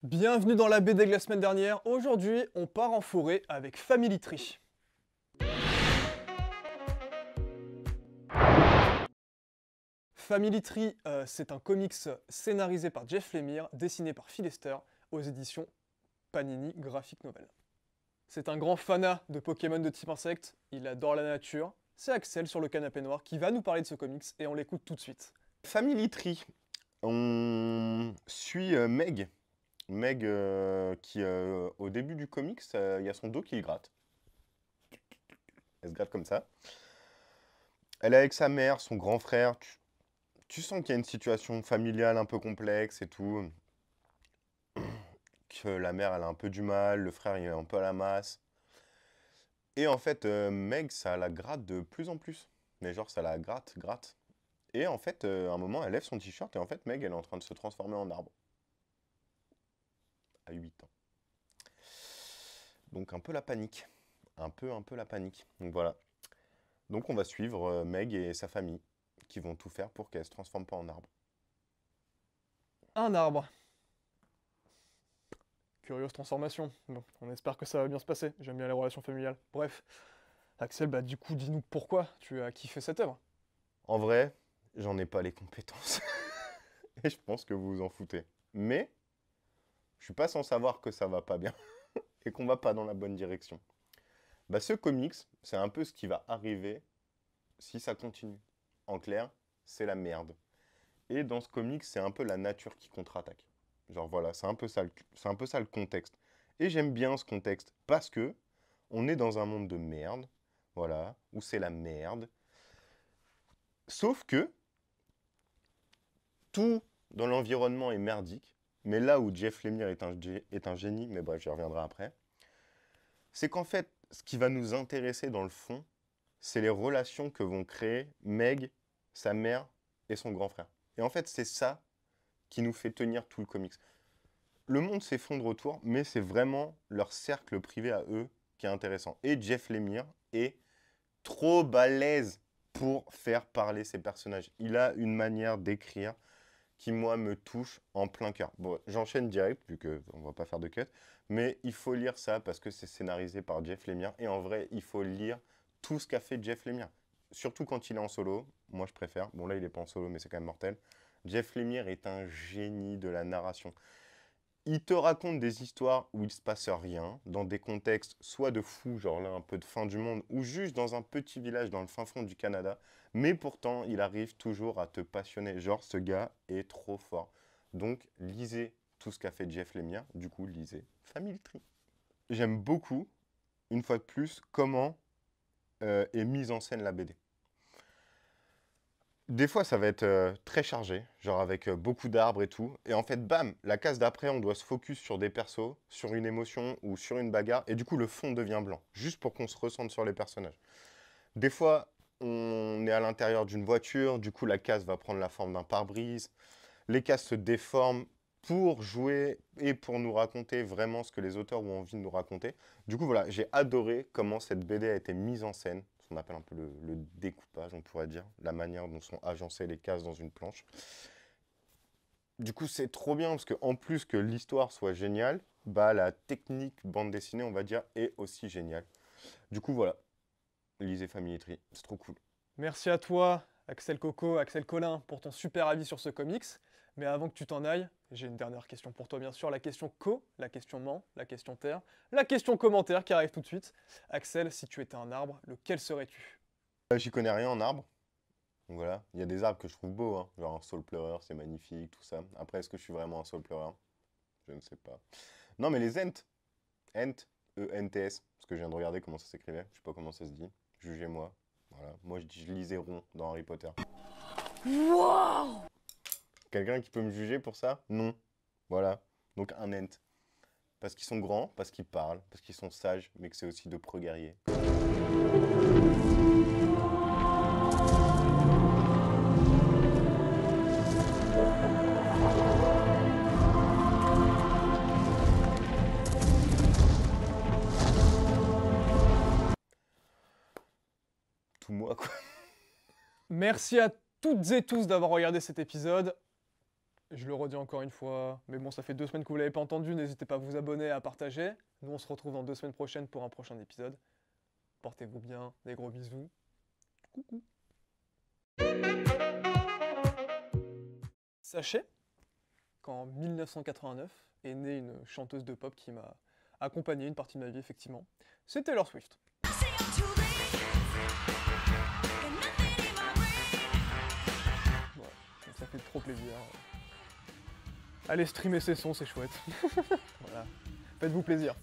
Bienvenue dans la BD de la semaine dernière. Aujourd'hui, on part en forêt avec Family Tree. Family Tree, c'est un comics scénarisé par Jeff Lemire, dessiné par Phil Lester, aux éditions Panini Graphic Novel. C'est un grand fanat de Pokémon de type insecte, il adore la nature. C'est Axel sur le canapé noir qui va nous parler de ce comics et on l'écoute tout de suite. Family Tree, on suit Meg. Meg qui, au début du comics, il y a son dos qui le gratte. Elle se gratte comme ça. Elle est avec sa mère, son grand frère. Tu sens qu'il y a une situation familiale un peu complexe et tout. Que la mère, elle a un peu du mal, le frère, il est un peu à la masse. Et en fait, Meg, ça la gratte de plus en plus. Mais genre, ça la gratte, gratte. Et en fait, à un moment, elle lève son t-shirt et en fait, Meg, elle est en train de se transformer en arbre. À 8 ans. Donc un peu la panique. Un peu la panique. Donc voilà. Donc on va suivre Meg et sa famille qui vont tout faire pour qu'elle se transforme pas en arbre. Un arbre. Curieuse transformation. Bon, on espère que ça va bien se passer. J'aime bien les relations familiales. Bref. Axel, bah du coup, dis-nous pourquoi tu as kiffé cette œuvre. En vrai, j'en ai pas les compétences. Et je pense que vous vous en foutez. Mais, je suis pas sans savoir que ça va pas bien. Et qu'on va pas dans la bonne direction. Bah ce comics, c'est un peu ce qui va arriver si ça continue. En clair, c'est la merde. Et dans ce comics, c'est un peu la nature qui contre-attaque. Genre voilà, c'est un peu ça le contexte. Et j'aime bien ce contexte parce que on est dans un monde de merde, voilà, où c'est la merde. Sauf que tout dans l'environnement est merdique. Mais là où Jeff Lemire est un génie, mais bref, j'y reviendrai après, c'est qu'en fait, ce qui va nous intéresser dans le fond, c'est les relations que vont créer Meg, sa mère et son grand frère. Et en fait, c'est ça qui nous fait tenir tout le comics. Le monde s'effondre autour, mais c'est vraiment leur cercle privé à eux qui est intéressant. Et Jeff Lemire est trop balèze pour faire parler ses personnages. Il a une manière d'écrire qui, moi, me touche en plein cœur. Bon, j'enchaîne direct, vu qu'on ne va pas faire de cut, mais il faut lire ça parce que c'est scénarisé par Jeff Lemire. Et en vrai, il faut lire tout ce qu'a fait Jeff Lemire. Surtout quand il est en solo, moi je préfère. Bon là, il n'est pas en solo, mais c'est quand même mortel. Jeff Lemire est un génie de la narration. Il te raconte des histoires où il se passe rien, dans des contextes soit de fou, genre là un peu de fin du monde, ou juste dans un petit village dans le fin fond du Canada, mais pourtant il arrive toujours à te passionner. Genre ce gars est trop fort. Donc lisez tout ce qu'a fait Jeff Lemire, du coup lisez Family Tree. J'aime beaucoup, une fois de plus, comment est mise en scène la BD. Des fois, ça va être très chargé, genre avec beaucoup d'arbres et tout. Et en fait, bam, la case d'après, on doit se focus sur des persos, sur une émotion ou sur une bagarre. Et du coup, le fond devient blanc, juste pour qu'on se ressente sur les personnages. Des fois, on est à l'intérieur d'une voiture, du coup, la case va prendre la forme d'un pare-brise. Les cases se déforment pour jouer et pour nous raconter vraiment ce que les auteurs ont envie de nous raconter. Du coup, voilà, j'ai adoré comment cette BD a été mise en scène. Ce qu'on appelle un peu le découpage, on pourrait dire, la manière dont sont agencées les cases dans une planche. Du coup, c'est trop bien, parce qu'en plus que l'histoire soit géniale, bah, la technique bande dessinée, on va dire, est aussi géniale. Du coup, voilà, lisez Family Tree, c'est trop cool. Merci à toi, Axel Coco, Axel Collin, pour ton super avis sur ce comics. Mais avant que tu t'en ailles, j'ai une dernière question pour toi, bien sûr. La question co, la question ment, la question terre, la question commentaire qui arrive tout de suite. Axel, si tu étais un arbre, lequel serais-tu? J'y connais rien en arbre. Donc voilà, il y a des arbres que je trouve beaux, hein. Genre un saule pleureur, c'est magnifique, tout ça. Après, est-ce que je suis vraiment un saule pleureur? Je ne sais pas. Non, mais les Ents, Ent, E-N-T-S, parce que je viens de regarder comment ça s'écrivait, je sais pas comment ça se dit. Jugez-moi. Voilà, moi je lisais rond dans Harry Potter. Wow! Quelqu'un qui peut me juger pour ça? Non. Voilà, donc un Ent. Parce qu'ils sont grands, parce qu'ils parlent, parce qu'ils sont sages, mais que c'est aussi de preux guerriers. Tout moi, quoi. Merci à toutes et tous d'avoir regardé cet épisode. Je le redis encore une fois, mais bon, ça fait 2 semaines que vous l'avez pas entendu, n'hésitez pas à vous abonner et à partager. Nous, on se retrouve dans 2 semaines prochaines pour un prochain épisode. Portez-vous bien, des gros bisous. Coucou. Sachez qu'en 1989 est née une chanteuse de pop qui m'a accompagné une partie de ma vie, effectivement. C'est Taylor Swift. Voilà, ça fait trop plaisir. Allez streamer ses sons, c'est chouette. Voilà, faites-vous plaisir.